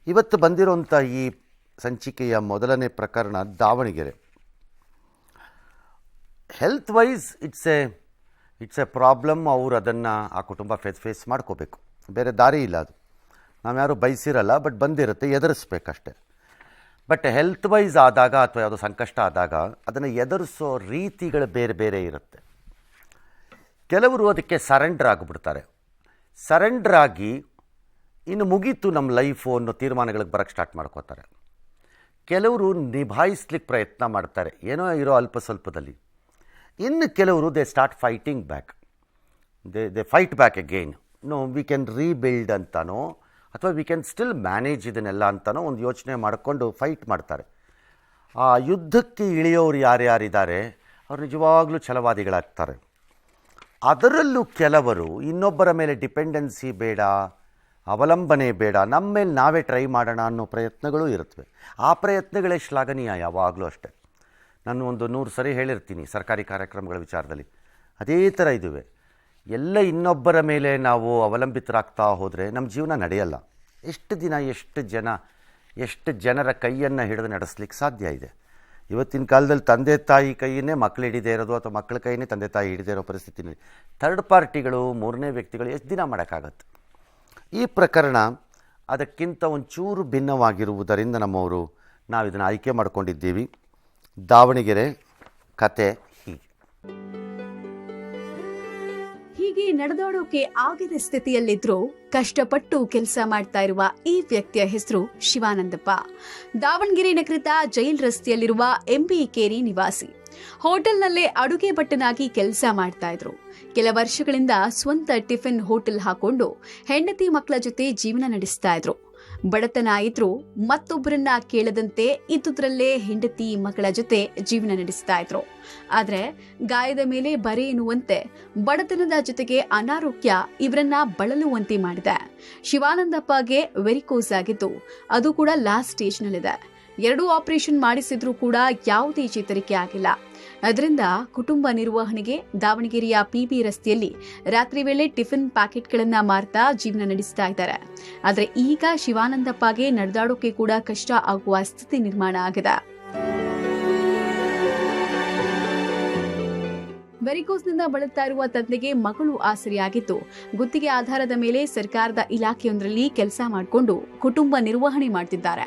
ಇವತ್ತು ಬಂದಿರೋಂಥ ಈ ಸಂಚಿಕೆಯ ಮೊದಲನೇ ಪ್ರಕರಣ Davanagere. Health wise it's a problem. ಅವರು ಅದನ್ನು ಆ ಕುಟುಂಬ ಫೇಸ್ ಮಾಡ್ಕೋಬೇಕು, ಬೇರೆ ದಾರಿ ಇಲ್ಲ. ಅದು ನಾವು ಯಾರು ಬಯಸಿರಲ್ಲ, ಬಟ್ ಬಂದಿರುತ್ತೆ, ಎದುರಿಸ್ಬೇಕಷ್ಟೆ. ಬಟ್ ಹೆಲ್ತ್ ವೈಸ್ ಆದಾಗ ಅಥವಾ ಯಾವುದೋ ಸಂಕಷ್ಟ ಆದಾಗ ಅದನ್ನು ಎದುರಿಸೋ ರೀತಿಗಳು ಬೇರೆ ಬೇರೆ ಇರುತ್ತೆ. ಕೆಲವರು ಅದಕ್ಕೆ ಸರೆಂಡರ್ ಆಗಿಬಿಡ್ತಾರೆ. ಸರೆಂಡರ್ ಆಗಿ ಇನ್ನು ಮುಗೀತು ನಮ್ಮ ಲೈಫು ಅನ್ನೋ ತೀರ್ಮಾನಗಳಿಗೆ ಬರೋಕ್ಕೆ ಸ್ಟಾರ್ಟ್ ಮಾಡ್ಕೋತಾರೆ. ಕೆಲವರು ನಿಭಾಯಿಸ್ಲಿಕ್ಕೆ ಪ್ರಯತ್ನ ಮಾಡ್ತಾರೆ ಏನೋ ಇರೋ ಅಲ್ಪ ಸ್ವಲ್ಪದಲ್ಲಿ. ಇನ್ನು ಕೆಲವರು they start fighting back, they fight back again. No, we can rebuild ಅಂತಾನೋ ಅಥವಾ ವಿ ಕ್ಯಾನ್ ಸ್ಟಿಲ್ ಮ್ಯಾನೇಜ್ ಇದನ್ನೆಲ್ಲ ಅಂತಾನೋ ಒಂದು ಯೋಚನೆ ಮಾಡಿಕೊಂಡು ಫೈಟ್ ಮಾಡ್ತಾರೆ. ಆ ಯುದ್ಧಕ್ಕೆ ಇಳಿಯೋರು ಯಾರ್ಯಾರಿದ್ದಾರೆ ಅವ್ರು ನಿಜವಾಗ್ಲೂ ಛಲವಾದಿಗಳಾಗ್ತಾರೆ. ಅದರಲ್ಲೂ ಕೆಲವರು ಇನ್ನೊಬ್ಬರ ಮೇಲೆ ಡಿಪೆಂಡೆನ್ಸಿ ಬೇಡ, ಅವಲಂಬನೆ ಬೇಡ, ನಮ್ಮ ಮೇಲೆ ನಾವೇ ಟ್ರೈ ಮಾಡೋಣ ಅನ್ನೋ ಪ್ರಯತ್ನಗಳು ಇರುತ್ತವೆ. ಆ ಪ್ರಯತ್ನಗಳೇ ಶ್ಲಾಘನೀಯ ಯಾವಾಗಲೂ ಅಷ್ಟೆ. ನಾನು ಒಂದು 100 ಸರಿ ಹೇಳಿರ್ತೀನಿ ಸರ್ಕಾರಿ ಕಾರ್ಯಕ್ರಮಗಳ ವಿಚಾರದಲ್ಲಿ. ಅದೇ ಥರ ಇದುವೆ. ಎಲ್ಲ ಇನ್ನೊಬ್ಬರ ಮೇಲೆ ನಾವು ಅವಲಂಬಿತರಾಗ್ತಾ ಹೋದರೆ ನಮ್ಮ ಜೀವನ ನಡೆಯಲ್ಲ. ಎಷ್ಟು ದಿನ ಎಷ್ಟು ಜನರ ಕೈಯನ್ನು ಹಿಡಿದು ನಡೆಸ್ಲಿಕ್ಕೆ ಸಾಧ್ಯ ಇದೆ? ಇವತ್ತಿನ ಕಾಲದಲ್ಲಿ ತಂದೆ ತಾಯಿ ಕೈಯನ್ನೇ ಮಕ್ಕಳು ಹಿಡಿದೇ ಇರೋದು ಅಥವಾ ಮಕ್ಕಳ ಕೈಯನ್ನೇ ತಂದೆ ತಾಯಿ ಹಿಡಿದೇ ಇರೋ ಪರಿಸ್ಥಿತಿನಲ್ಲಿ ಥರ್ಡ್ ಪಾರ್ಟಿಗಳು, ಮೂರನೇ ವ್ಯಕ್ತಿಗಳು ಎಷ್ಟು ದಿನ ಮಾಡೋಕ್ಕಾಗತ್ತೆ? ಈ ಪ್ರಕರಣ ಅದಕ್ಕಿಂತ ಒಂಚೂರು ಭಿನ್ನವಾಗಿರುವುದರಿಂದ ನಾವು ಇದನ್ನು ಆಯ್ಕೆ ಮಾಡ್ಕೊಂಡಿದ್ದೀವಿ. ದಾವಣಗೆರೆ ಕತೆ ಹೀಗೆ ನಡೆದಾಡೋಕೆ ಆಗದ ಸ್ಥಿತಿಯಲ್ಲಿದ್ರೂ ಕಷ್ಟಪಟ್ಟು ಕೆಲಸ ಮಾಡ್ತಾ ಇರುವ ಈ ವ್ಯಕ್ತಿಯ ಹೆಸರು ಶಿವಾನಂದಪ್ಪ. ದಾವಣಗೆರೆ ನಗರದ ಜೈಲ್ ರಸ್ತೆಯಲ್ಲಿರುವ ಎಂಬಿ ಕೇರಿ ನಿವಾಸಿ. ಹೋಟೆಲ್ನಲ್ಲೇ ಅಡುಗೆ ಭಟ್ಟನಾಗಿ ಕೆಲಸ ಮಾಡ್ತಾ ಇದ್ರು. ಕೆಲ ವರ್ಷಗಳಿಂದ ಸ್ವಂತ ಟಿಫಿನ್ ಹೋಟೆಲ್ ಹಾಕೊಂಡು ಹೆಂಡತಿ ಮಕ್ಕಳ ಜೊತೆ ಜೀವನ ನಡೆಸ್ತಾ ಇದ್ರು. ಬಡತನ ಇದ್ರು ಮತ್ತೊಬ್ಬರನ್ನ ಕೇಳದಂತೆ ಇದ್ದುದ್ರಲ್ಲೇ ಹೆಂಡತಿ ಮಕ್ಕಳ ಜೊತೆ ಜೀವನ ನಡೆಸ್ತಾ ಇದ್ರು. ಆದ್ರೆ ಗಾಯದ ಮೇಲೆ ಬರೆ ಎನ್ನುವಂತೆ ಬಡತನದ ಜೊತೆಗೆ ಅನಾರೋಗ್ಯ ಇವರನ್ನ ಬಳಲುವಂತೆ ಮಾಡಿದೆ. ಶಿವಾನಂದಪ್ಪಗೆ ವೆರಿಕೋಸ್ ಆಗಿದ್ದು, ಅದು ಕೂಡ ಲಾಸ್ಟ್ ಸ್ಟೇಜ್ನಲ್ಲಿದೆ. 2 ಆಪರೇಷನ್ ಮಾಡಿಸಿದ್ರೂ ಕೂಡ ಯಾವುದೇ ಚೇತರಿಕೆ ಆಗಿಲ್ಲ. ಅದರಿಂದ ಕುಟುಂಬ ನಿರ್ವಹಣೆಗೆ ದಾವಣಗೆರೆಯ ಪಿಬಿ ರಸ್ತೆಯಲ್ಲಿ ರಾತ್ರಿ ವೇಳೆ ಟಿಫಿನ್ ಪ್ಯಾಕೆಟ್ಗಳನ್ನ ಮಾರ್ತಾ ಜೀವನ ನಡೆಸ್ತಾ ಇದ್ದಾರೆ. ಆದ್ರೆ ಈಗ ಶಿವಾನಂದಪ್ಪಗೆ ನಡೆದಾಡೋಕೆ ಕೂಡ ಕಷ್ಟ ಆಗುವ ಸ್ಥಿತಿ ನಿರ್ಮಾಣ ಆಗಿದೆ. ವೆರಿಕೋಸ್ನಿಂದ ಬಳಲ್ತಾ ಇರುವ ತಂದೆಗೆ ಮಗಳು ಆಸರೆಯಾಗಿದ್ದು, ಗುತ್ತಿಗೆ ಆಧಾರದ ಮೇಲೆ ಸರ್ಕಾರದ ಇಲಾಖೆಯೊಂದರಲ್ಲಿ ಕೆಲಸ ಮಾಡಿಕೊಂಡು ಕುಟುಂಬ ನಿರ್ವಹಣೆ ಮಾಡ್ತಿದ್ದಾರೆ.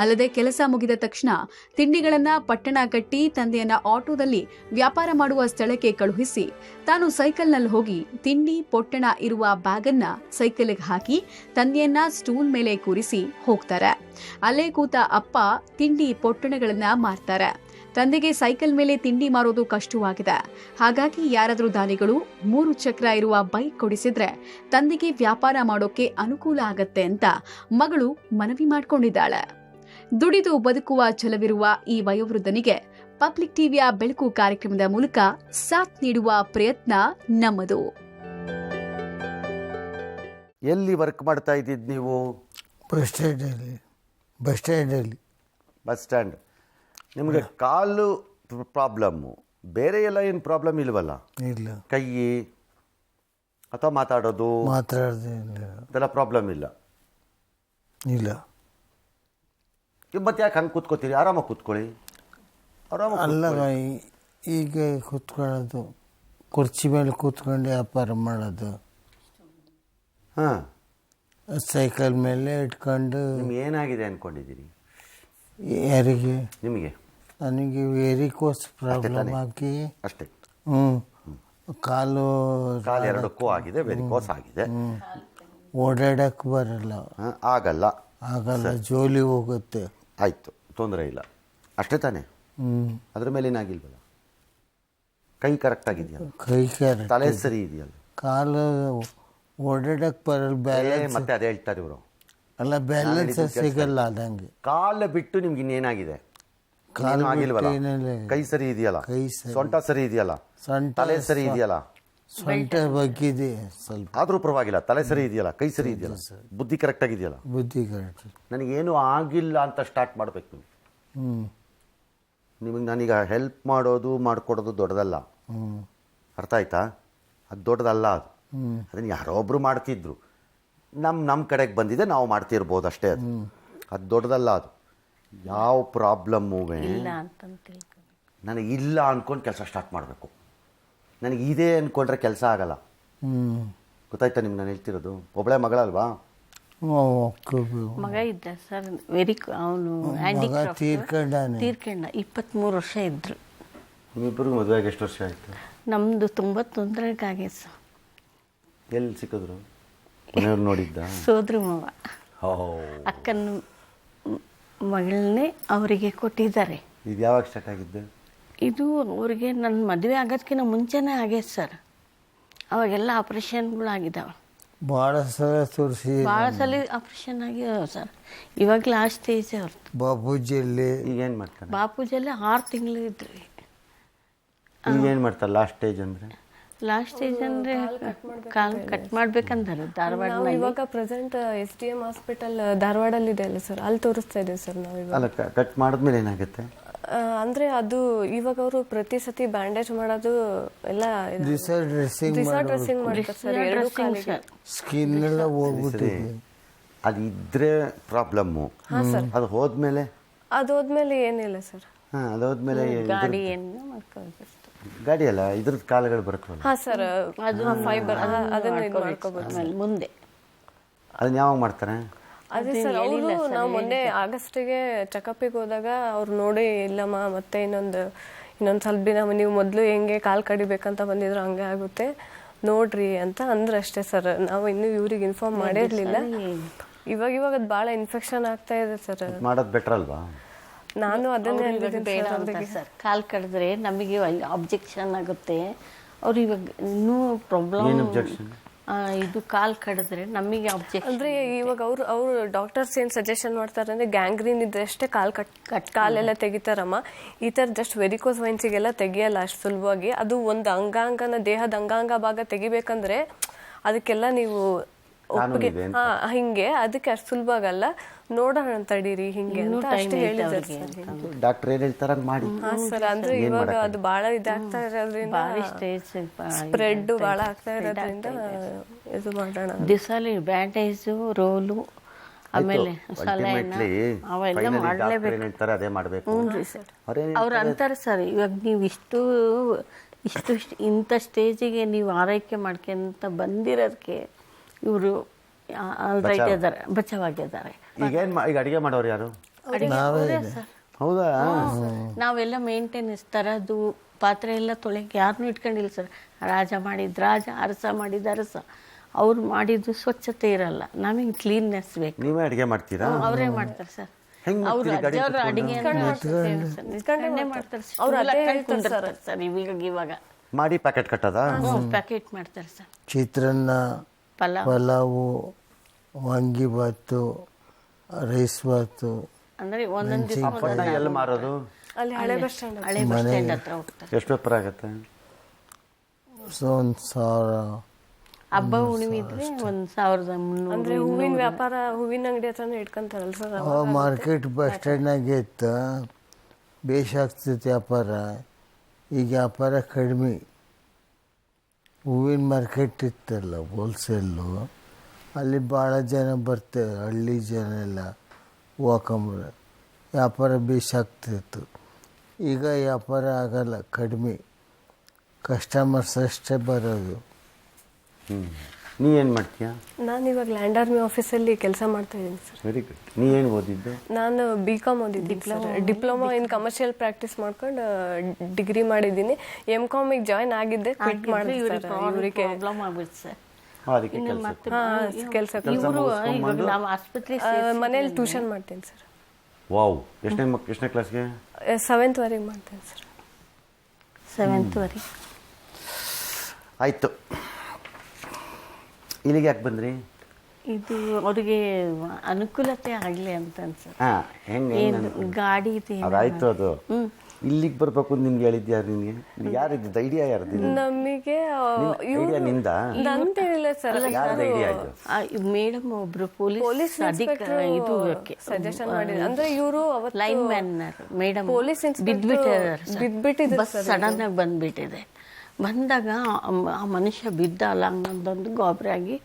ಅಲ್ಲದೆ ಕೆಲಸ ಮುಗಿದ ತಕ್ಷಣ ತಿಂಡಿಗಳನ್ನ ಪಟ್ಟಣ ಕಟ್ಟಿ ತಂದೆಯನ್ನ ಆಟೋದಲ್ಲಿ ವ್ಯಾಪಾರ ಮಾಡುವ ಸ್ಥಳಕ್ಕೆ ಕಳುಹಿಸಿ ತಾನು ಸೈಕಲ್ನಲ್ಲಿ ಹೋಗಿ ತಿಂಡಿ ಪೊಟ್ಟಣ ಇರುವ ಬ್ಯಾಗನ್ನ ಸೈಕಲ್ಗೆ ಹಾಕಿ ತಂದೆಯನ್ನ ಸ್ಟೂಲ್ ಮೇಲೆ ಕೂರಿಸಿ ಹೋಗ್ತಾರೆ. ಅಲ್ಲೇ ಕೂತ ಅಪ್ಪ ತಿಂಡಿ ಪೊಟ್ಟಣಗಳನ್ನ ಮಾರ್ತಾರೆ. ತಂದೆಗೆ ಸೈಕಲ್ ಮೇಲೆ ತಿಂಡಿ ಮಾರೋದು ಕಷ್ಟವಾಗಿದೆ. ಹಾಗಾಗಿ ಯಾರಾದರೂ ದಾನಿಗಳು 3 ಚಕ್ರ ಇರುವ ಬೈಕ್ ಕೊಡಿಸಿದ್ರೆ ತಂದೆಗೆ ವ್ಯಾಪಾರ ಮಾಡೋಕೆ ಅನುಕೂಲ ಆಗತ್ತೆ ಅಂತ ಮಗಳು ಮನವಿ ಮಾಡಿಕೊಂಡಿದ್ದಾಳೆ. ದುಡಿದು ಬದುಕುವ ಛಲವಿರುವ ಈ ವಯೋವೃದ್ಧನಿಗೆ ಪಬ್ಲಿಕ್ ಟಿವಿಯ ಬೆಳಕು ಕಾರ್ಯಕ್ರಮದ ಮೂಲಕ ಸಾಥ್ ನೀಡುವ ಪ್ರಯತ್ನ ನಮ್ಮದು. ಎಲ್ಲಿ ವರ್ಕ್ ಮಾಡ್ತಾ ಇದ್ದಿದ್ದು ನೀವು? Bus stand. ನಿಮಗೆ ಕಾಲು ಪ್ರಾಬ್ಲಮ್ಮು, ಬೇರೆ ಎಲ್ಲ ಏನು ಪ್ರಾಬ್ಲಮ್ ಇಲ್ವಲ್ಲ? ಇಲ್ಲ. ಕೈ ಅಥವಾ ಮಾತಾಡೋದು ಅದೆಲ್ಲ ಪ್ರಾಬ್ಲಮ್ ಇಲ್ಲ? ಇಲ್ಲ. ಮತ್ತೆ ಯಾಕೆ ಹಂಗೆ ಕೂತ್ಕೋತೀರಿ? ಆರಾಮಾಗಿ ಕೂತ್ಕೊಳ್ಳಿ. ಅಲ್ಲ, ಈಗ ಕೂತ್ಕೊಳ್ಳೋದು, ಕುರ್ಚಿ ಮೇಲೆ ಕೂತ್ಕೊಂಡು ವ್ಯಾಪಾರ ಮಾಡೋದು. ಹಾಂ, ಸೈಕಲ್ ಮೇಲೆ ಇಟ್ಕೊಂಡು. ನಿಮ್ಗೆ ಏನಾಗಿದೆ ಅಂದ್ಕೊಂಡಿದ್ದೀರಿ? ಯಾರಿಗೆ? ನಿಮಗೆ. ನನಗೆ ವೆರಿಕೋಸ್ ಪ್ರಾಬ್ಲಮ್ ಆಗಿ ಅಷ್ಟೇ. ಕಾಲು ಎರಡಕ್ಕೂ ಆಗಿದೆ, ವೆರಿಕೋಸ್ ಆಗಿದೆ. ಓಡಾಡಕ್ಕೆ ಬರಲ್ಲ. ಆಗಲ್ಲ, ಜೋಲಿ ಹೋಗುತ್ತೆ. ಆಯಿತು, ತೊಂದರೆ ಇಲ್ಲ, ಅಷ್ಟೇ ತಾನೇ? ಅದ್ರ ಮೇಲೆ ಏನಾಗಿಲ್ವಲ್ಲ? ಕೈ ಕರೆಕ್ಟ್ ಆಗಿದೆಯಲ್ಲ? ಕೈ ಕರೆಕ್ಟ್. ತಲೆ ಸರಿ ಇದೆಯಲ್ಲ? ಕಾಲು ಓಡಾಡಕ್ಕೆ ಬರಲ್ಲ. ಬ್ಯಾಲೆನ್ಸ್ ಮತ್ತೆ ಅದೇ ಹೇಳ್ತಾರೆ ಇವರು. ಅಲ್ಲ, ಬ್ಯಾಲೆನ್ಸ್ ಸಿಗಲ್ಲ ಆದಂಗೆ. ಕಾಲು ಬಿಟ್ಟು ನಿಮ್ಗೆ ಇನ್ನೇನಾಗಿದೆ? ಕಾಲು ಆಗಿಲ್ವಲ್ಲ? ಕೈ ಸರಿ ಇದೆಯಲ್ಲ? ಸೊಂಟ ಸರಿ ಇದೆಯಲ್ಲ? ತಲೆ ಸರಿ ಇದೆಯಲ್ಲ? ಸೊಂಟ ಬಗ್ಗಿದೆ ಸ್ವಲ್ಪ. ಆದರೂ ಪರವಾಗಿಲ್ಲ, ತಲೆ ಸರಿ ಇದೆಯಲ್ಲ, ಕೈ ಸರಿ ಇದೆಯಲ್ಲ, ಬುದ್ಧಿ ಕರೆಕ್ಟ್ ಆಗಿದೆಯಲ್ಲ? ಬುದ್ಧಿ ಕರೆಕ್ಟ್. ನನಗೇನು ಆಗಿಲ್ಲ ಅಂತ ಸ್ಟಾರ್ಟ್ ಮಾಡಬೇಕು ನೀವು. ನಿಮಗೆ ನಾನೀಗ ಹೆಲ್ಪ್ ಮಾಡೋದು ಮಾಡಿಕೊಡೋದು ದೊಡ್ಡದಲ್ಲ, ಅರ್ಥ ಆಯ್ತಾ? ಅದು ದೊಡ್ಡದಲ್ಲ. ಅದನ್ನು ಯಾರೋ ಒಬ್ಬರು ಮಾಡ್ತಿದ್ರು, ನಮ್ಮ ಕಡೆಗೆ ಬಂದಿದೆ, ನಾವು ಮಾಡ್ತಿರ್ಬೋದು ಅಷ್ಟೇ. ಅದು ಅದು ದೊಡ್ಡದಲ್ಲ. ಅದು ಯಾವ ಪ್ರಾಬ್ಲಮ್ಮೂ ಇಲ್ಲ ಅಂತಂತ ತಿಳ್ಕೊ. ನನಗೆ ಇಲ್ಲ ಅಂದ್ಕೊಂಡು ಕೆಲಸ ಸ್ಟಾರ್ಟ್ ಮಾಡಬೇಕು. ನನಗೆ ಇದೆ ಅಂದ್ಕೊಂಡ್ರೆ ಕೆಲಸ ಆಗಲ್ಲ. ಗೊತ್ತಾಯ್ತಾ ನಿಮ್ಗೆ ನಾನು ಹೇಳ್ತಿರೋದು? ಒಬ್ಬಳೇ ಮಗಳಲ್ವಾ? ಮಗ ಇದ್ದ ಸರ್, ಅವನು ತೀರ್ಕೊಂಡ 23 ವರ್ಷ ಇದ್ರು. ನಿಮ್ಮಿಬ್ಬರಿಗೂ ಮದುವೆಗೆ ಎಷ್ಟು ವರ್ಷ ಆಯಿತು? ನಮ್ಮದು 91 ಆಗೈತೆ ಸರ್. ಎಲ್ಲಿ ಸಿಕ್ಕಿದ್ರು? ಮನೆಯವ್ರು ನೋಡಿದ್ದ? ಸೋದ್ರ ಮಾವ ಅಕ್ಕನ ಮಗಳನ್ನೇ ಅವರಿಗೆ ಕೊಟ್ಟಿದ್ದಾರೆ. ಇದು ಯಾವಾಗ ಸ್ಟಾರ್ಟ್ ಆಗಿದ್ದು? ಇದು ಅವ್ರಿಗೆ ನನ್ನ ಮದುವೆ ಆಗೋದಕ್ಕಿಂತ ಮುಂಚೆನೇ ಆಗೈತೆ ಸರ್. ಅವಾಗೆಲ್ಲ ಆಪ್ರೇಷನ್ಗಳಾಗಿದ್ದಾವೆ. ಭಾಳ ಸಲ ತೋರಿಸಿ ಭಾಳ ಸಲ ಆಪ್ರೇಷನ್ ಆಗಿದಾವೆ ಸರ್. ಇವಾಗ ಲಾಸ್ಟ್ ಸ್ಟೇಜ್ ಅವ್ರದ್ದು. ಬಾಪೂಜಿಯಲ್ಲಿ ಈಗ ಏನು ಮಾಡ್ತಾರೆ? ಬಾಪೂಜಲ್ಲಿ 6 ತಿಂಗಳು ಇದ್ರು. ಈಗ ಏನು ಮಾಡ್ತಾರೆ ಲಾಸ್ಟ್ ಸ್ಟೇಜ್ ಅಂದರೆ? ಲಾಸ್ಟ್ ಸ್ಟೇಜ್ ಅಂದರೆ ಕಾಲು ಕಟ್ ಮಾಡ್ಬೇಕಂತಾರೆ ಧಾರವಾಡ. ಇವಾಗ ಪ್ರೆಸೆಂಟ್ SDM ಹಾಸ್ಪಿಟಲ್ ಧಾರವಾಡಲ್ಲಿ ಇದೆ ಅಲ್ಲ ಸರ್, ಅಲ್ಲಿ ತೋರಿಸ್ತಾ ಇದ್ದೀವಿ ಸರ್ ನಾವು ಇವಾಗ. ಅಲ್ಲ, ಕಟ್ ಮಾಡಿದ್ಮೇಲೆ ಏನಾಗುತ್ತೆ? ಅಂದ್ರೆ ಅದು ಇವಾಗ ಅವರು ಪ್ರತಿ ಸತಿ ಬ್ಯಾಂಡೇಜ್ ಮಾಡೋದು ಎಲ್ಲ ಡ್ರೆಸ್ಸಿಂಗ್ ಡ್ರೆಸ್ಸಿಂಗ್ ಮಾಡ್ತಾರೆ ಸರ್. 2 ಕಾಲಿಗೆ ಸ್ಕಿನ್ ಎಲ್ಲ ಹೋಗ್ಬಿಟ್ಟಿದೆ. ಅದು ಇದ್ರೆ ಪ್ರಾಬ್ಲಮ್ಮು. ಅದು ಹೋದ್ಮೇಲೆ ಅದು ಹೋದ್ಮೇಲೆ ಏನಿಲ್ಲ ಸರ್. ಹಾಂ, ಅದು ಹೋದ್ಮೇಲೆ ಗಾಡಿಯನ್ನು ಮಾಡ್ಕೋಬೇಕು. ಗಾಡಿ ಅಲ್ಲ, ಇದ್ರದ್ದು ಕಾಲುಗಳು ಬರುತ್ತಲ್ಲ. ಹಾ ಸರ್, ಅದು ಫೈಬರ್ ಅದನ್ನ ಇದು ಮಾಡ್ಕೋಬೇಕು. ಆಮೇಲೆ ಮುಂದೆ ಅದನ್ನ ಯಾವಾಗ ಮಾಡ್ತಾರೆ? ಅದೇ ಸರ್, ಅವರು ನಾವು ಮೊನ್ನೆ ಆಗಸ್ಟಿಗೆ ಚೆಕಪ್ಪಿಗೆ ಹೋದಾಗ ಅವ್ರು ನೋಡಿ, ಇಲ್ಲಮ್ಮ ಮತ್ತೆ ಇನ್ನೊಂದು ಸ್ವಲ್ಪ ದಿನ ನೀವು ಮೊದಲು ಹೆಂಗೆ ಕಾಲು ಕಡಿಬೇಕಂತ ಬಂದಿದ್ರು ಹಂಗೆ ಆಗುತ್ತೆ ನೋಡ್ರಿ ಅಂತ ಅಂದ್ರೆ ಅಷ್ಟೇ ಸರ್. ನಾವು ಇನ್ನೂ ಇವ್ರಿಗೆ ಇನ್ಫಾರ್ಮ್ ಮಾಡಿರ್ಲಿಲ್ಲ. ಇವಾಗ ಅದು ಭಾಳ ಇನ್ಫೆಕ್ಷನ್ ಆಗ್ತಾ ಇದೆ ಸರ್. ಮಾಡೋದು ಬೆಟರ್ ಅಲ್ವಾ? ನಾನು ಅದನ್ನೇ ಬೇಡ ಅಂತ ಸರ್. ಕಾಲು ಕಡಿದ್ರೆ ನಮಗೆ ಅಬ್ಜೆಕ್ಷನ್ ಆಗುತ್ತೆ. ಅವ್ರು ಇವಾಗ ಇನ್ನೂ ಪ್ರಾಬ್ಲಮ್. ಇದು ಕಾಲು ಕಡಿದ್ರೆ ನಮಗೆ ಅಬ್ಜೆಕ್ಷನ್ ಅಂದ್ರೆ ಇವಾಗ ಅವ್ರು ಡಾಕ್ಟರ್ಸ್ ಏನ್ ಸಜೆಷನ್ ಮಾಡ್ತಾರೆ ಅಂದ್ರೆ ಗ್ಯಾಂಗ್ರೀನ್ ಇದ್ರೆ ಅಷ್ಟೇ ಕಾಲೆಲ್ಲ ತೆಗಿತಾರಮ್ಮ. ಈ ತರ ಜಸ್ಟ್ ವೆರಿಕೋಸ್ ವೈನ್ಸಿಗೆಲ್ಲ ತೆಗಿಯಲ್ಲ ಅಷ್ಟು ಸುಲಭವಾಗಿ. ಅದು ಒಂದು ಅಂಗಾಂಗನ, ದೇಹದ ಅಂಗಾಂಗ ಭಾಗ ತೆಗಿಬೇಕಂದ್ರೆ ಅದಕ್ಕೆಲ್ಲ ನೀವು ಒಪ್ಪಿಗೆ ಹಿಂಗೆ, ಅದಕ್ಕೆ ಅಷ್ಟು ಸುಲಭ ಆಗಲ್ಲ. ನೋಡೋಣ ತಡೀರಿ ಹಿಂಗೆ ಅಂತ ಅಷ್ಟೇ ಹೇಳಿದ್ದಾರೆ ಡಾಕ್ಟರ್ ಏನ್ ಹೇಳ್ತಾರ ಮಾಡಿ. ಹಾ ಸರ್, ಅಂದ್ರೆ ಇವಾಗ ಅದು ಬಹಳ ಇದಾಗ್ತಾ ಇರೋದ್ರಿಂದ, ಸ್ಪ್ರೆಡ್ ಬಹಳ ಆಗ್ತಾ ಇರೋದ್ರಿಂದ ಇದು ಮಾಡೋಣ. ದಿವಸಲಿ ಬ್ಯಾಂಡೇಜು, ರೋಲು, ಆಮೇಲೆ ಸಲೈನ್ ಅವೆಲ್ಲ ಮಾಡಲೇಬೇಕು. ಅದೇ ಮಾಡಬೇಕು. ಹ್ಞೂ ಸರ್. ಅವ್ರು ಅಂತಾರೆ ಸರ್, ಇವಾಗ ನೀವು ಇಷ್ಟು ಇಂಥ ಸ್ಟೇಜಿಗೆ ನೀವು ಆರೈಕೆ ಮಾಡ್ಕೊಂತ ಬಂದಿರೋದಕ್ಕೆ ಇವರು ಆಲ್ರೈಟ್ ಇದ್ದಾರೆ, ಬಚಾವಾಗಿದ್ದಾರೆ. ಈಗ ಅಡಿಗೆ ಮಾಡೋರು ಯಾರು? ಹೌದಾ? ನಾವೆಲ್ಲ ಮೇಂಟೆನೆನ್ಸ್ ತರದು, ಪಾತ್ರೆ ಎಲ್ಲ ತೊಳೆಯಕ್ಕೆ ಯಾರನ್ನೂ ಇಟ್ಕೊಂಡಿಲ್ಲ ಸರ್. ರಾಜ ಮಾಡಿದ ರಾಜ, ಅರಸ ಮಾಡಿದ ಅರಸ. ಅವ್ರು ಮಾಡಿದ್ದು ಸ್ವಚ್ಛತೆ ಇರಲ್ಲ, ನಮಗೆ ಕ್ಲೀನ್ನೆಸ್ ಬೇಕು. ನೀವೇ ಅಡಿಗೆ ಮಾಡ್ತೀರಾ? ಅವರೇ ಮಾಡ್ತಾರೆ ಸರ್. ಅವ್ರು ಅಜ್ಜವ್ರ ಅಡಿಗೆ ಮಾಡ್ತಾರೆ ಸರ್. ಇವಾಗ ಮಾಡಿ ಪ್ಯಾಕೆಟ್ ಕಟ್ಟೋದಾ? ಪ್ಯಾಕೆಟ್ ಮಾಡ್ತಾರೆ ಸರ್. ಚಿತ್ರಾನ್ನ, ಪಲಾವು, ವಾಂಗಿಬಾತು, ರೈಸ್ ಬಾತು. ಅಂದ್ರೆ ಒಂದೊಂದು ಎಲ್ಲಿ ಮಾರೋದು? ಅಲ್ಲಿ ಹಳೆ ಬಸ್ ಸ್ಟ್ಯಾಂಡ್ ಹತ್ರ ಹೋಗ್ತಾರೆ. ಎಷ್ಟು ಪೇಪರ್ ಆಗುತ್ತೆ? 1,000. ಹಬ್ಬ ಹುಣ್ಣಿಮಿದ್ರೆ 1,300. ಅಂದ್ರೆ ಹೂವಿನ ವ್ಯಾಪಾರ, ಹೂವಿನ ಅಂಗಡಿ ಹತ್ರನೇ ಇಟ್ಕೊಂತಾರಲ್ಲ ಸರ್. ಮಾರ್ಕೆಟ್ ಬಸ್ ಸ್ಟ್ಯಾಂಡ್ನಾಗೆ ಇತ್ತು, ಬೇಷಾಗ್ತೈತೆ ವ್ಯಾಪಾರ. ಈಗ ವ್ಯಾಪಾರ ಕಡಿಮೆ. ಹೂವಿನ ಮಾರ್ಕೆಟ್ ಇತ್ತಲ್ಲ ಹೋಲ್ಸೇಲು, ಅಲ್ಲಿ ಭಾಳ ಜನ ಬರ್ತಾರೆ, ಹಳ್ಳಿ ಜನ ಎಲ್ಲ ಹೋಗಂಬ್ರೆ ವ್ಯಾಪಾರ ಬೇಸಾಗ್ತಿತ್ತು. ಈಗ ವ್ಯಾಪಾರ ಆಗಲ್ಲ, ಕಡಿಮೆ. ಕಸ್ಟಮರ್ಸ್ ಅಷ್ಟೇ ಬರೋದು. ನೀ ಏನು ಮಾಡ್ತೀಯಾ? ನಾನು ಇವಾಗ ಲ್ಯಾಂಡ್ ಆರ್ಮಿ ಆಫೀಸಲ್ಲಿ ಕೆಲಸ ಮಾಡ್ತಾ ಇದ್ದೀನಿ ಸರ್. Very good. ನೀ ಏನು ಓದಿದ್ದು? ನಾನು BCom ಓದಿದ್ದೀನಿ, ಡಿಪ್ಲೊಮಾ ಇನ್ ಕಮರ್ಷಿಯಲ್ ಪ್ರಾಕ್ಟೀಸ್ ಮಾಡ್ಕೊಂಡು ಡಿಗ್ರಿ ಮಾಡಿದ್ದೀನಿ. MComಗೆ ಜಾಯ್ನ್ ಆಗಿದ್ದೆ, ಕ್ವಿಟ್ ಮಾಡಿದೆ ಸರ್. ಇವರಿಗೆ ಪ್ರಾಬ್ಲಮ್ ಆಗ್ಬಿಡ್ತು ಸರ್. ಕೆಲಸ ಮನೇಲಿ ಟ್ಯೂಷನ್ ಮಾಡ್ತೀನಿ ಸರ್. ವಾವ್, ಎಷ್ಟನೇ ಕ್ಲಾಸ್ಗೆ? 7th ವರೆಗೆ ಮಾಡ್ತೀನಿ ಸರ್. 7th ವರೆಗೆ. ಆಯಿತು. ಇಲ್ಲಿಗೆ ಯಾಕೆ ಬಂದ್ರಿ? ಇದು ಅವ್ರಿಗೆ ಅನುಕೂಲತೆ ಆಗಲಿ ಅಂತ ಅನ್ಸುತ್ತೆ. ಹಾಂ, ಹೆಂಗೆ ಗಾಡಿ ಇದೆ. ಅದಾಯ್ತು. ಅದು ಇಲ್ಲಿಗೆ ಬರ್ಬೇಕು ನಿನ್ಗೆ ಹೇಳಿದ್ಯಾ? ನಿನ್ಗೆ ಯಾರು ಇದ್ದಿದ್ದು? ಐಡಿಯಾ ಯಾರ್ದು? ನಮಗೆ ಐಡಿಯಾ ನಿಂದ? ನಂದೇನಿಲ್ಲ ಸರ್. ಯಾರ್ದು ಐಡಿಯಾ ಇದು? ಮೇಡಮ್ ಒಬ್ರು ಪೊಲೀಸ್ ಇದು ಸಜೆಷನ್ ಮಾಡಿದ್ರು. ಅಂದ್ರೆ ಇವರು ಲೈನ್ ಮ್ಯಾನ್ ಮೇಡಮ್ ಪೊಲೀಸ್ ಬಿದ್ಬಿಟ್ಟಿದೆ, ಸಡನ್ ಆಗಿ ಬಂದ್ಬಿಟ್ಟಿದೆ. ಬಂದಾಗ ಆ ಮನುಷ್ಯ ಬಿದ್ದ ಅಲ್ಲ ಹಂಗಂತಂದು ಗಾಬರಿ ಆಗಿ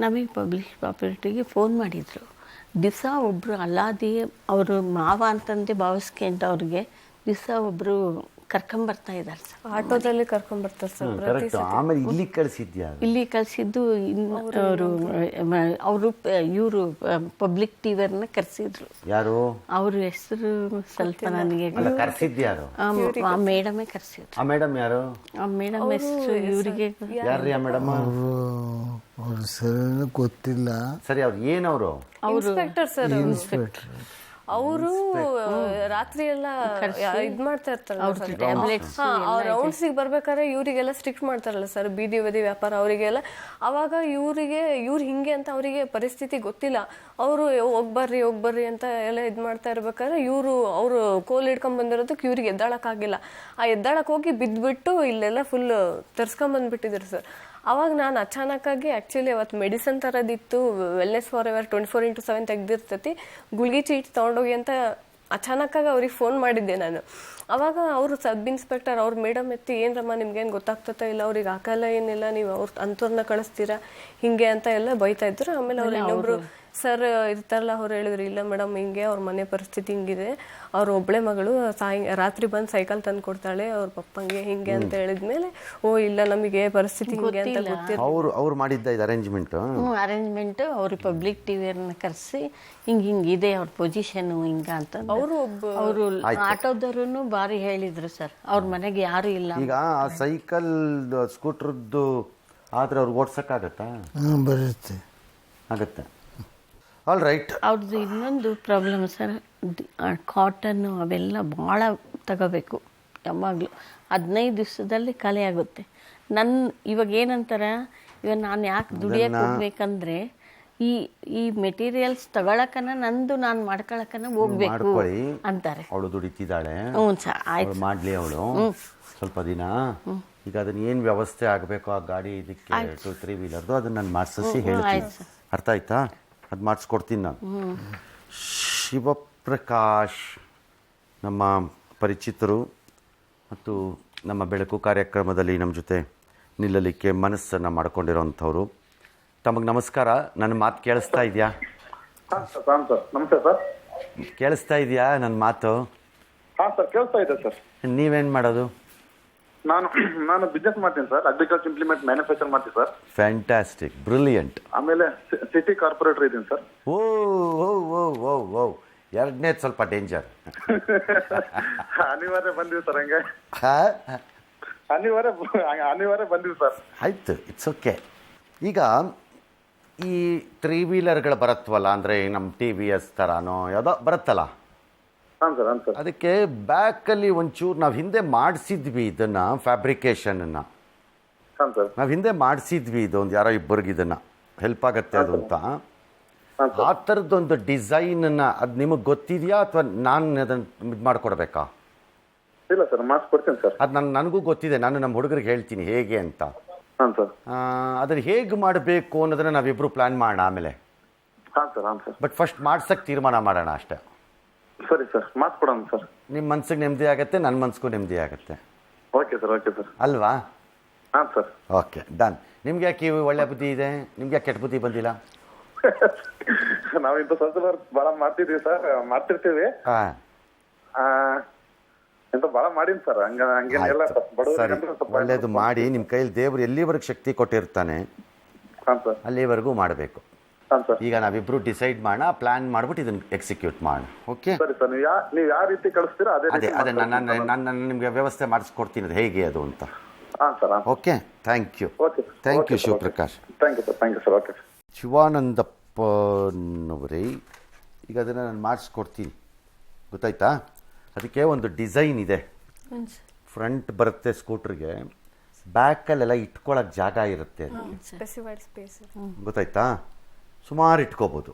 ನಮಗೆ ಪಬ್ಲಿಕ್ ಪ್ರಾಪರ್ಟಿಗೆ ಫೋನ್ ಮಾಡಿದರು. ದಿವಸ ಒಬ್ಬರು ಅಲ್ಲಾದಿ ಅವರು ಮಾವ ಅಂತಂದೆ ಭಾವಿಸ್ಕೊಂತ ಅವ್ರಿಗೆ ದಿವಸ ಒಬ್ಬರು ಕರ್ಕೊಂಬರ್ತಾ ಇದ್ದಾರೆ ಸರ್. ಆಟೋದಲ್ಲಿ ಕರ್ಕೊಂಡ್ ಬರ್ತಾರೆ ಸರ್. ಕರೆಕ್ಟ್. ಆಮೇಲೆ ಇಲ್ಲಿ ಕಳಿಸಿದ್ಯಾ? ಇಲ್ಲಿ ಕಳಿಸಿದ್ದು ಅವರು ಇವರು ಪಬ್ಲಿಕ್ ಟಿವಿಯರ್ನ ಕರೆಸಿದ್ರು. ಯಾರು? ಅವ್ರ ಹೆಸರು ಸ್ವಲ್ಪ ನನಗೆ ಕರೆಸಿದ್ಯಾರು? ಆ ಮೇಡಮೇ ಕರೆಸಿದ್ರು. ಆ ಮೇಡಮ್ ಯಾರು? ಆ ಮೇಡಮ್ ಹೆಸರು ಇವರಿಗೆ ಯಾರ್ರಿ ಆ ಮೇಡಮ್? ಅವ್ರ ಸರಿ ಗೊತ್ತಿಲ್ಲ. ಸರಿ, ಅವ್ರು ಏನವರು? Inspector sir. ಇನ್ಸ್ಪೆಕ್ಟರ್. ಅವರು ರಾತ್ರಿ ಎಲ್ಲ ಇದ್ ಮಾಡ್ತಾ ಇರ್ತಾರಲ್ಲ ಟ್ಯಾಬ್ಲೆಟ್ಸ್ ರೌಂಡ್ಸಿಗೆ ಬರ್ಬೇಕಾದ್ರೆ ಇವರಿಗೆಲ್ಲ ಸ್ಟ್ರಿಕ್ಟ್ ಮಾಡ್ತಾರಲ್ಲ ಸರ್, ಬೀದಿ ಬದಿ ವ್ಯಾಪಾರ ಅವರಿಗೆಲ್ಲ. ಅವಾಗ ಇವ್ರು ಹಿಂಗೆ ಅಂತ ಅವರಿಗೆ ಪರಿಸ್ಥಿತಿ ಗೊತ್ತಿಲ್ಲ. ಅವರು ಹೋಗ್ಬರ್ರಿ ಅಂತ ಎಲ್ಲ ಇದ್ ಮಾಡ್ತಾ ಇರ್ಬೇಕಾದ್ರೆ ಅವರು ಕೋಲ್ ಹಿಡ್ಕೊಂಡ್ ಬಂದಿರೋದಕ್ಕೆ ಇವ್ರಿಗೆ ಎದ್ದಾಳಕ್ ಆಗಿಲ್ಲ. ಆ ಎದ್ದಾಳಕ್ ಹೋಗಿ ಬಿದ್ಬಿಟ್ಟು ಇಲ್ಲೆಲ್ಲ ಫುಲ್ ತರ್ಸ್ಕೊಂಡ್ ಬಂದ್ಬಿಟ್ಟಿದ್ರು ಸರ್. ಅವಾಗ ನಾನು ಅಚಾನಕ್ಕಾಗಿ ಆ್ಯಕ್ಚುಲಿ ಅವತ್ತು ಮೆಡಿಸನ್ ಥರದಿತ್ತು, ವೆಲ್ನೆಸ್ ಫಾರ್ ಎವರ್ 24x7 ತೆಗ್ದಿರ್ತೈತಿ, ಗುಳ್ಗಿ ಚೀಟ್ ತೊಗೊಂಡೋಗಿ ಅಂತ ಅಚಾನಕ್ಕಾಗಿ ಅವ್ರಿಗೆ ಫೋನ್ ಮಾಡಿದ್ದೆ ನಾನು. ಅವಾಗ ಅವರು ಸಬ್ ಇನ್ಸ್ಪೆಕ್ಟರ್ ಅವ್ರ ಮೇಡಮ್ ಎತ್ತಿ, ಏನರಮ್ಮ ನಿಮ್ಗೇನು ಗೊತ್ತಾಗ್ತತ ಇಲ್ಲ, ಅವ್ರಿಗೆ ಹಾಕಲ್ಲ ಏನಿಲ್ಲ, ನೀವು ಅಂಥವ್ರನ್ನ ಕಳಿಸ್ತೀರಾ ಹಿಂಗೆ ಅಂತ ಎಲ್ಲ ಬೈತಾ ಇದ್ರು. ಆಮೇಲೆ ಅವ್ರು ಇನ್ನೊಬ್ರು ಸರ್ ಇರ್ತಾರಲ್ಲ, ಅವ್ರು ಹೇಳಿದ್ರು, ಇಲ್ಲ ಮೇಡಮ್ ಹಿಂಗೆ ಅವ್ರ ಮನೆ ಪರಿಸ್ಥಿತಿ ಹಿಂಗಿದೆ, ಅವ್ರ ಒಬ್ಳೆ ಮಗಳು ರಾತ್ರಿ ಬಂದು ಸೈಕಲ್ ತಂದು ಕೊಡ್ತಾಳೆ ಅವ್ರ ಪಪ್ಪಂಗೆ ಹಿಂಗೆ ಅಂತ ಹೇಳಿದ್ಮೇಲೆ, ಓ ಇಲ್ಲ ನಮಗೆ ಪರಿಸ್ಥಿತಿ ಹಿಂಗೆ ಅಂತ ಗೊತ್ತಿಲ್ಲ. ಅವ್ರು ಮಾಡಿದ್ದ ಇದು ಅರೇಂಜ್ಮೆಂಟ್ ಅವ್ರು ಪಬ್ಲಿಕ್ ಟಿವಿಯರ್ನ ಕರೆಸಿ ಹಿಂಗಿದೆ ಅವ್ರ ಪೊಸಿಷನ್ ಹಿಂಗ ಅಂತ ಅವರು ಆಟೋದವರು ಬಾರಿ ಹೇಳಿದ್ರು ಸರ್. ಅವ್ರ ಮನೆಗೆ ಯಾರು ಇಲ್ಲ. ಈಗ ಆ ಸೈಕಲ್ ಸ್ಕೂಟ್ರದ್ದು ಆದ್ರೆ ಅವ್ರಿಗೆ ಓಡ್ಸಕ್ಕಾಗತ್ತಾ? ಬರುತ್ತೆ. ಆಗತ್ತೆ. All right. ಅವ್ರದ್ದು ಇನ್ನೊಂದು ಪ್ರಾಬ್ಲಮ್ ಸರ್, ಕಾಟನ್ನು ಅವೆಲ್ಲ ಭಾಳ ತಗೋಬೇಕು ಯಾವಾಗಲೂ. 15 ದಿವಸದಲ್ಲಿ ಖಾಲಿ ಆಗುತ್ತೆ. ಇವಾಗ ಏನಂತಾರೆ, ಇವಾಗ ನಾನು ಯಾಕೆ ದುಡಿಯಕ್ಕೆ ಹೋಗ್ಬೇಕಂದ್ರೆ ಈ ಮೆಟೀರಿಯಲ್ಸ್ ತಗೊಳಕನ ನಾನು ಮಾಡ್ಕೊಳಕನ ಹೋಗ್ಬೇಕು ಅಂತಾರೆ. ಅವಳು ದುಡಿತಿದ್ದಾಳೆ, ಹ್ಞೂ ಸರ್, ಆಯ್ತು ಮಾಡ್ಲಿ ಅವಳು ಸ್ವಲ್ಪ ದಿನ. ಈಗ ಅದನ್ನ ಏನು ವ್ಯವಸ್ಥೆ ಆಗಬೇಕು ಆ ಗಾಡಿ ಇದಕ್ಕೆ 2-3 ವೀಲರ್ದು ಅದನ್ನ ನಾನು ಮಾಡಿಸಿ ಹೇಳ್ತೀನಿ. ಅರ್ಥ ಆಯ್ತಾ? ಅದು ಮಾಡಿಸ್ಕೊಡ್ತೀನಿ ನಾನು. ಶಿವಪ್ರಕಾಶ್ ನಮ್ಮ ಪರಿಚಿತರು ಮತ್ತು ನಮ್ಮ ಬೆಳಕು ಕಾರ್ಯಕ್ರಮದಲ್ಲಿ ನಮ್ಮ ಜೊತೆ ನಿಲ್ಲಲಿಕ್ಕೆ ಮನಸ್ಸನ್ನು ಮಾಡ್ಕೊಂಡಿರೋಂಥವ್ರು. ತಮಗೆ ನಮಸ್ಕಾರ. ನನ್ನ ಮಾತು ಕೇಳಿಸ್ತಾ ಇದೆಯಾ? ನಮಸ್ತೆ ಸರ್. ಕೇಳಿಸ್ತಾ ಇದೆಯಾ ನನ್ನ ಮಾತು? ಹಾಂ ಸರ್, ಕೇಳಿಸ್ತಾ ಇದೆ ಸರ್. ನೀವೇನು ಮಾಡೋದು? ನಾನು ಬಿಸ್ನೆಸ್ ಮಾಡ್ತೀನಿ ಸರ್. ಅಗ್ರಿಕಲ್ಚರ್ ಇಂಪ್ಲಿಮೆಂಟ್ ಮ್ಯಾನುಫ್ಯಾಕ್ಚರ್ ಮಾಡ್ತೀನಿ ಸರ್. Fantastic, brilliant. ಆಮೇಲೆ ಸಿಟಿ ಕಾರ್ಪೊರೇಟರ್ ಇದ್ದೀನಿ ಸರ್. ಓ ಎರಡನೇದು ಸ್ವಲ್ಪ ಡೇಂಜರ್. ಅನಿವಾರ್ಯ ಬಂದಿವಿ ಸರ್. ಹಂಗೆ ಅನಿವಾರ್ಯ ಬಂದಿವಿ ಸರ್. ಆಯ್ತು, ಇಟ್ಸ್ ಓಕೆ. ಈಗ ಈ 3 ವೀಲರ್ಗಳು ಬರುತ್ತವಲ್ಲ, ಅಂದರೆ ನಮ್ಮ TVS ಥರನೋ ಯಾವುದೋ ಬರುತ್ತಲ್ಲ, ಅದಕ್ಕೆ ಬ್ಯಾಕಲ್ಲಿ ಒಂಚೂರು ನಾವು ಹಿಂದೆ ಮಾಡಿಸಿದ್ವಿ ಇದನ್ನು, ಫ್ಯಾಬ್ರಿಕೇಷನನ್ನು ನಾವು ಹಿಂದೆ ಮಾಡಿಸಿದ್ವಿ. ಇದೊಂದು ಯಾರೋ ಇಬ್ಬರಿಗೆ ಇದನ್ನು ಹೆಲ್ಪ್ ಆಗತ್ತೆ ಅದು ಅಂತ. ಆ ಥರದ್ದೊಂದು ಡಿಸೈನನ್ನು ಅದು ನಿಮಗೆ ಗೊತ್ತಿದೆಯಾ ಅಥವಾ ನಾನು ಅದನ್ನು ಇದು ಮಾಡಿಕೊಡ್ಬೇಕಾ? ಇಲ್ಲ ಸರ್, ಮಾಡಿಸ್ಕೊಡ್ತೀನಿ ಸರ್. ಅದು ನನಗೂ ಗೊತ್ತಿದೆ, ನಾನು ನಮ್ಮ ಹುಡುಗರಿಗೆ ಹೇಳ್ತೀನಿ ಹೇಗೆ ಅಂತ. ಅದನ್ನು ಹೇಗೆ ಮಾಡಬೇಕು ಅನ್ನೋದನ್ನ ನಾವಿಬ್ಬರು ಪ್ಲ್ಯಾನ್ ಮಾಡೋಣ ಆಮೇಲೆ. ಬಟ್ ಫಸ್ಟ್ ಮಾಡ್ಸಕ್ಕೆ ತೀರ್ಮಾನ ಮಾಡೋಣ ಅಷ್ಟೇ. ಸರಿ ಸರ್, ಮಾಡಿಸ್ಕೊಡೋಣ ಸರ್. ನಿಮ್ಮ ಮನ್ಸಿಗೆ ನೆಮ್ಮದಿ ಆಗುತ್ತೆ, ನನ್ನ ಮನ್ಸಿಗೂ ನೆಮ್ಮದಿ ಆಗುತ್ತೆ. Okay sir. Okay sir. ಅಲ್ವಾ? ಹಾಂ ಸರ್. Okay, done. ನಿಮ್ಗೆ ಯಾಕೆ ಒಳ್ಳೆ ಬುದ್ಧಿ ಇದೆ, ನಿಮ್ಗೆ ಯಾಕೆ ಕೆಟ್ಟ ಬುದ್ಧಿ ಬಂದಿಲ್ಲ? ನಾವು ಇಂಥ ಸ್ವಲ್ಪ ಭಾಳ ಮಾಡ್ತಿದ್ವಿ ಸರ್, ಮಾಡ್ತಿರ್ತೀವಿ. ಎಂತ ಭಾಳ ಮಾಡೀನಿ ಸರ್. ಹಂಗೇನೆಲ್ಲ ಸರಿ, ಒಳ್ಳೇದು ಮಾಡಿ. ನಿಮ್ಮ ಕೈಯಲ್ಲಿ ದೇವರು ಎಲ್ಲಿವರೆಗೂ ಶಕ್ತಿ ಕೊಟ್ಟಿರ್ತಾನೆ ಅಲ್ಲಿವರೆಗೂ ಮಾಡಬೇಕು. ಈಗ ನಾವಿಬ್ರು ಡಿಸೈಡ್ ಮಾಡೋಣ, ಪ್ಲಾನ್ ಮಾಡ್ಬಿಟ್ಟು ಇದನ್ನ ಎಕ್ಸಿಕ್ಯೂಟ್ ಮಾಡೋಣ. ಓಕೆ ಸರಿ ಸರ್. ನೀವು ಯಾವ ರೀತಿ ಕಳಿಸ್ತೀರಾ ಅದೇ ನಾನು ನಿಮಗೆ ವ್ಯವಸ್ಥೆ ಮಾಡಿಸ್ಕೊಡ್ತೀನಿ ಅದು ಹೇಗೆ ಅದು ಅಂತ. ಹಾಂ sir. Okay, thank you. Thank you Shivaprakash. Thank you sir. Thank you sir. Okay. ಶಿವಾನಂದಪ್ಪನವರೇ, ಈಗ ಅದನ್ನು ನಾನು ಮಾಡಿಸ್ಕೊಡ್ತೀನಿ, ಗೊತ್ತಾಯ್ತಾ? ಅದಕ್ಕೆ ಒಂದು ಡಿಸೈನ್ ಇದೆ. ಫ್ರಂಟ್ ಬರುತ್ತೆ ಸ್ಕೂಟ್ರಿಗೆ, ಬ್ಯಾಕಲ್ಲೆಲ್ಲ ಇಟ್ಕೊಳ್ಳೋಕೆ ಜಾಗ ಇರುತ್ತೆ, ಗೊತ್ತಾಯ್ತಾ? ಸುಮಾರು ಇಟ್ಕೋಬೋದು.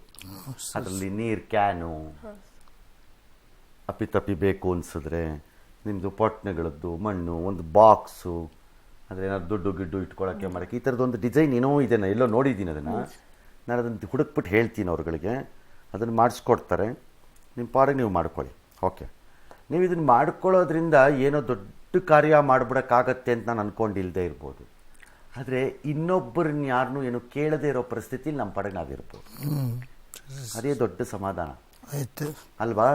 ಅದರಲ್ಲಿ ನೀರು ಕ್ಯಾನು ಅಪ್ಪಿತಪ್ಪಿ ಬೇಕು ಅನಿಸಿದ್ರೆ, ನಿಮ್ಮದು ಪೊಟ್ನೆಗಳದ್ದು ಮಣ್ಣು, ಒಂದು ಬಾಕ್ಸು, ಅಂದರೆ ಏನಾದ್ರು ದುಡ್ಡು ಗಿಡ್ಡು ಇಟ್ಕೊಳ್ಳೋಕ್ಕೆ ಮಾಡೋಕ್ಕೆ, ಈ ಥರದ್ದೊಂದು ಡಿಸೈನ್ ಏನೋ ಇದೆ. ನಾನು ಎಲ್ಲೋ ನೋಡಿದ್ದೀನಿ ಅದನ್ನು. ನಾನು ಅದನ್ನು ಹುಡುಕ್ಬಿಟ್ಟು ಹೇಳ್ತೀನಿ ಅವ್ರುಗಳಿಗೆ, ಅದನ್ನು ಮಾಡಿಸ್ಕೊಡ್ತಾರೆ. ನಿಮ್ಮ ಪಾಡಿಗೆ ನೀವು ಮಾಡ್ಕೊಳ್ಳಿ. ಓಕೆ, ನೀವು ಇದನ್ನು ಮಾಡ್ಕೊಳ್ಳೋದ್ರಿಂದ ಏನೋ ದೊಡ್ಡ ಕಾರ್ಯ ಮಾಡಿಬಿಡೋಕ್ಕಾಗತ್ತೆ ಅಂತ ನಾನು ಅಂದ್ಕೊಂಡಿಲ್ಲದೆ ಇರ್ಬೋದು. ಆದರೆ ಇನ್ನೊಬ್ಬರನ್ನ ಯಾರನ್ನೂ ಏನು ಕೇಳದೇ ಇರೋ ಪರಿಸ್ಥಿತಿಲಿ ನಮ್ಮ ಪಾಡಿಗೆ ನಾವಿರ್ಬೋದು. ಅದೇ ದೊಡ್ಡ ಸಮಾಧಾನ ಆಯಿತು. ಅಲ್ವಾ?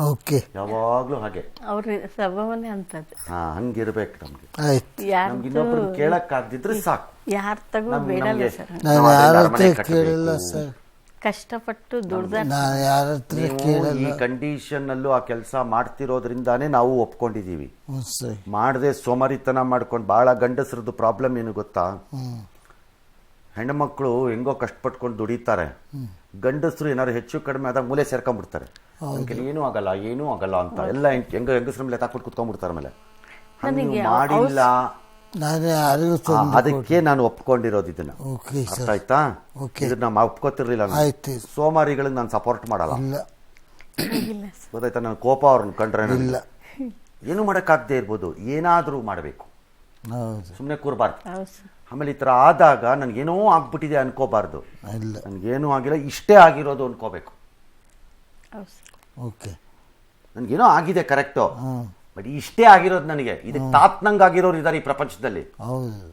ಓಕೆ. ಯಾವಾಗಲೂ ಹಾಗೆ. ಅವ್ರ ಸ್ವಭಾವನೇ ಅಂತದ್ದು. ಹಾಂ, ಹಂಗಿರ್ಬೇಕು ನಮಗೆ. ಆಯ್ತು. ನಮ್ಗೆ ಇನ್ನೊಬ್ರು ಕೇಳಕ್ಕಾಗ್ದಿದ್ರೆ ಸಾಕು. ಯಾರ ತಗೋ ಬೇಡಲ್ಲ ಸರ್. ನಾನು ಯಾರ ಹತ್ರ ಕೇಳಿಲ್ಲ ಸರ್. ಕಷ್ಟಪಟ್ಟು ದುಡ್ದ ನಾನು ಯಾರ ಹತ್ರ ನೀವು ಕೇಳಲ್ಲ. ಈ ಕಂಡೀಷನ್ ಅಲ್ಲೂ ಆ ಕೆಲಸ ಮಾಡ್ತಿರೋದ್ರಿಂದಾನೇ ನಾವು ಒಪ್ಕೊಂಡಿದ್ದೀವಿ. ಹ್ಞೂ ಸರ್. ಮಾಡದೆ ಸೋಮಾರಿತನ ಮಾಡ್ಕೊಂಡು ಭಾಳ ಗಂಡಸ್ರದ್ದು ಪ್ರಾಬ್ಲಮ್ ಏನು ಗೊತ್ತಾ? ಹೆಣ್ಮಕ್ಳು ಹೆಂಗೋ ಕಷ್ಟಪಟ್ಕೊಂಡು ದುಡಿತಾರೆ, ಗಂಡಸರು ಏನಾದ್ರು ಹೆಚ್ಚು ಕಡಿಮೆ ಆದಾಗ ಮೂಲೆ ಸೇರ್ಕೊಂಡ್ಬಿಡ್ತಾರೆ. ಏನೂ ಆಗಲ್ಲ ಏನೂ ಆಗಲ್ಲ ಅಂತ ಎಲ್ಲ ಹೆಂಗಸ್ರ ಮೇಲೆ ತಾಕ್ಬಿಟ್ಟು ಕುತ್ಕೊಂಡ್ಬಿಡ್ತಾರೆ. ಆಮೇಲೆ ಹಂಗೆ ಮಾಡಿಲ್ಲ. ನಾನು ಯಾರಿಗೂ ಅದಕ್ಕೆ ನಾನು ಒಪ್ಕೊಂಡಿರೋದು ಇದನ್ನ. ಓಕೆ ಅರ್ಥ ಸರ್. ಆಯ್ತಾ? ಓಕೆ. ಇದನ್ನ ನಾವು ಒಪ್ಕೋತಿರ್ಲಿಲ್ಲ. ಆಯ್ತು. ಸೋಮಾರಿಗಳಿಗೆ ನಾನು ಸಪೋರ್ಟ್ ಮಾಡಲ್ಲ. ಇಲ್ಲ ಗೊತ್ತಾಯ್ತಾ? ನನ್ನ ಕೋಪ ಅವ್ರನ್ನ ಕಂಡ್ರೆ ಇಲ್ಲ. ಏನು ಮಾಡೋಕ್ಕಾಗದೆ ಇರ್ಬೋದು, ಏನಾದರೂ ಮಾಡಬೇಕು, ಹೌದು. ಸುಮ್ಮನೆ ಕೂರಬಾರ್ದು. ಹೌದು ಸರ್. ಆಮೇಲೆ ಈ ಥರ ಆದಾಗ ನನಗೇನೋ ಆಗ್ಬಿಟ್ಟಿದೆ ಅನ್ಕೋಬಾರ್ದು. ಇಲ್ಲ. ನನಗೇನೂ ಆಗಿಲ್ಲ, ಇಷ್ಟೇ ಆಗಿರೋದು ಅನ್ಕೋಬೇಕು. ಹೌದು ಸರ್. ಓಕೆ. ನನಗೇನೋ ಆಗಿದೆ ಕರೆಕ್ಟು, ಬಟ್ ಇಷ್ಟೇ ಆಗಿರೋದು ನನಗೆ. ಇದಕ್ಕೆ ತಾತ್ನಂಗೆ ಆಗಿರೋರು ಇದ್ದಾರೆ ಈ ಪ್ರಪಂಚದಲ್ಲಿ ಹೌದು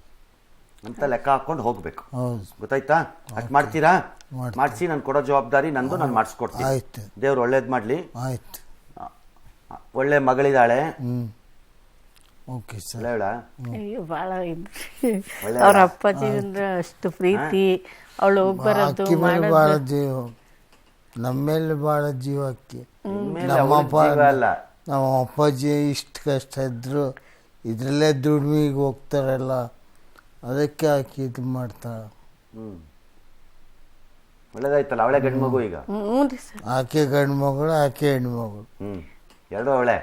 ಅಂತ ಲೆಕ್ಕ ಹಾಕೊಂಡು ಹೋಗ್ಬೇಕು. ಹೌದು. ಗೊತ್ತಾಯ್ತಾ? ಅಷ್ಟು ಮಾಡ್ತೀರಾ? ಮಾಡ್ತೀನಿ. ಮಾಡಿಸಿ ನಾನು ಕೊಡೋ ಜವಾಬ್ದಾರಿ ನಂದು, ನಾನು ಮಾಡಿಸ್ಕೊಡ್ತೀನಿ. ಆಯ್ತು. ದೇವ್ರು ಒಳ್ಳೇದು ಮಾಡಲಿ. ಆಯ್ತು. ಒಳ್ಳೆ ಮಗಳಿದ್ದಾಳೆ. Okay sir. ಒಳ್ಳೆಯವಳ? ಅಯ್ಯೋ ಭಾಳ ಅವ್ರ ಅಪ್ಪಾಜಿ ಅಂದ್ರೆ ಅಷ್ಟು ಪ್ರೀತಿ. ಅವಳು ಹೋಗಿ ಬರೋದು ಅಕ್ಕಿ ಮೇಲೆ ಮಾಡೋದು. ಭಾಳ ಜೀವ, ನಮ್ಮ ಮೇಲೆ ಭಾಳ ಜೀವ ಅಕ್ಕಿ. ಇನ್ಮೇಲೆ ನಮ್ಮ ಅವ್ಳ ಅಪ್ಪ ಜೀವ ಅಲ್ಲ. ನಮ್ಮ ಅಪ್ಪಾಜಿ ಇಷ್ಟು ಕಷ್ಟ ಇದ್ರು ಇದರಲ್ಲೇ ದುಡಿಮೆಗೆ ಹೋಗ್ತಾರಲ್ಲ, ಅದಕ್ಕೆ ಆಕಿ ಇದು ಮಾಡ್ತಾಳೆ. ಒಳ್ಳೇದಾಯ್ತಲ್ಲ, ಅವಳೆ ಗಂಡು ಮಗು ಈಗ. ಹ್ಞೂ ರೀ ಸರ್. ಆಕೆ ಗಂಡು ಮಗಳು, ಆಕೆ ಹೆಣ್ಮಗಳು. ಎರಡೂ ಅವಳೆ.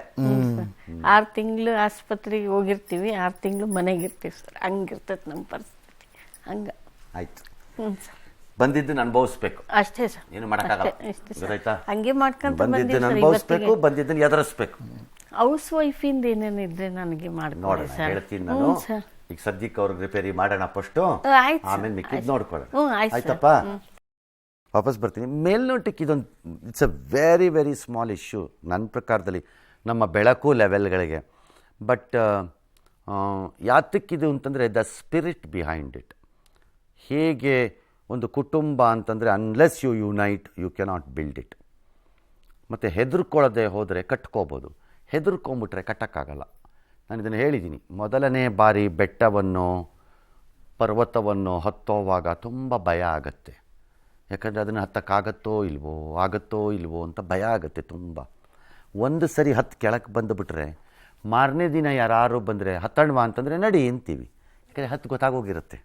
6 ತಿಂಗಳು ಆಸ್ಪತ್ರೆಗೆ ಹೋಗಿರ್ತೀವಿ, 6 ತಿಂಗಳು ಮನೆಗೆ ಇರ್ತೀವಿ ಸರ್. ಹಂಗಿರ್ತೈತೆ ನಮ್ಮ ಪರಿಸ್ಥಿತಿ. ಹಂಗೆ. ಆಯ್ತು. ಹ್ಞೂ ಸರ್. ಬಂದಿದ್ದನ್ನು ಅನುಭವಿಸ್ಬೇಕು. ಅಷ್ಟೇ ಸರ್. ಏನು ಮಾಡೋಕ್ಕಾಗಲ್ಲ. ಅಷ್ಟೇ ಸರ್. ಗೊತ್ತಾಯ್ತಾ? ಹಂಗೆ ಮಾಡ್ಕೊಂತ ಬಂದಿದ್ದನ್ನು ಬಂದಿದ್ದೀವಿ ಅನುಭವಿಸ್ಬೇಕು, ಬಂದಿದ್ದನ್ನು ಎದುರಿಸ್ಬೇಕು. ಹೌಸ್ ವೈಫಿಂದ ಏನೇನಿದ್ರೆ ನನಗೆ ಮಾಡ್ಕೊಡಿ ನೋಡೋಣ, ಸರ್. ಹೇಳ್ತೀನಿ ಹ್ಞೂ ನಾನು. ಸರ್. ಈಗ ಸದ್ಯಕ್ಕೆ ಅವ್ರಿಗೆ ರಿಪೇರಿ ಮಾಡೋಣ ಫಸ್ಟು, ಆಯ್ತು ಸರ್. ಆಮೇಲೆ ಮಿಕ್ಕಿದ್ದು ನೋಡ್ಕೊಳ್ಳೋಣ. ಹ್ಞೂ ಆಯ್ತು ಸರ್. ಆಯ್ತಪ್ಪ? ವಾಪಸ್ ಬರ್ತೀನಿ. ಮೇಲ್ನೋಟಕ್ಕೆ ಇದೊಂದು it's a very very small issue ನನ್ನ ಪ್ರಕಾರದಲ್ಲಿ, ನಮ್ಮ ಬೆಳಕು ಲೆವೆಲ್ಗಳಿಗೆ. ಬಟ್ ಯಾತಕ್ಕಿದು ಅಂತಂದರೆ ದ ಸ್ಪಿರಿಟ್ ಬಿಹೈಂಡ್ ಇಟ್. ಹೇಗೆ ಒಂದು ಕುಟುಂಬ ಅಂತಂದರೆ unless you unite you cannot build it. ಮತ್ತು ಹೆದರ್ಕೊಳ್ಳದೆ ಹೋದರೆ ಕಟ್ಕೋಬೋದು, ಹೆದರ್ಕೊಂಬಿಟ್ರೆ ಕಟ್ಟಕ್ಕಾಗಲ್ಲ. ನಾನು ಇದನ್ನು ಹೇಳಿದ್ದೀನಿ. ಮೊದಲನೇ ಬಾರಿ ಬೆಟ್ಟವನ್ನು ಪರ್ವತವನ್ನು ಹತ್ತೋವಾಗ ತುಂಬ ಭಯ ಆಗತ್ತೆ. ಯಾಕಂದರೆ ಅದನ್ನು ಹತ್ತಕ್ಕಾಗತ್ತೋ ಇಲ್ವೋ ಅಂತ ಭಯ ಆಗುತ್ತೆ ತುಂಬ. ಒಂದು ಸರಿ ಹತ್ತು ಕೆಳಕ್ಕೆ ಬಂದುಬಿಟ್ರೆ ಮಾರನೇ ದಿನ ಯಾರು ಬಂದರೆ ಹತ್ತಣ್ವಾ ಅಂತಂದರೆ ನಡಿ ಅಂತೀವಿ. ಯಾಕಂದರೆ ಹತ್ತು ಗೊತ್ತಾಗೋಗಿರುತ್ತೆ.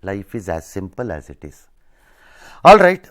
Life is as simple as it is. All right.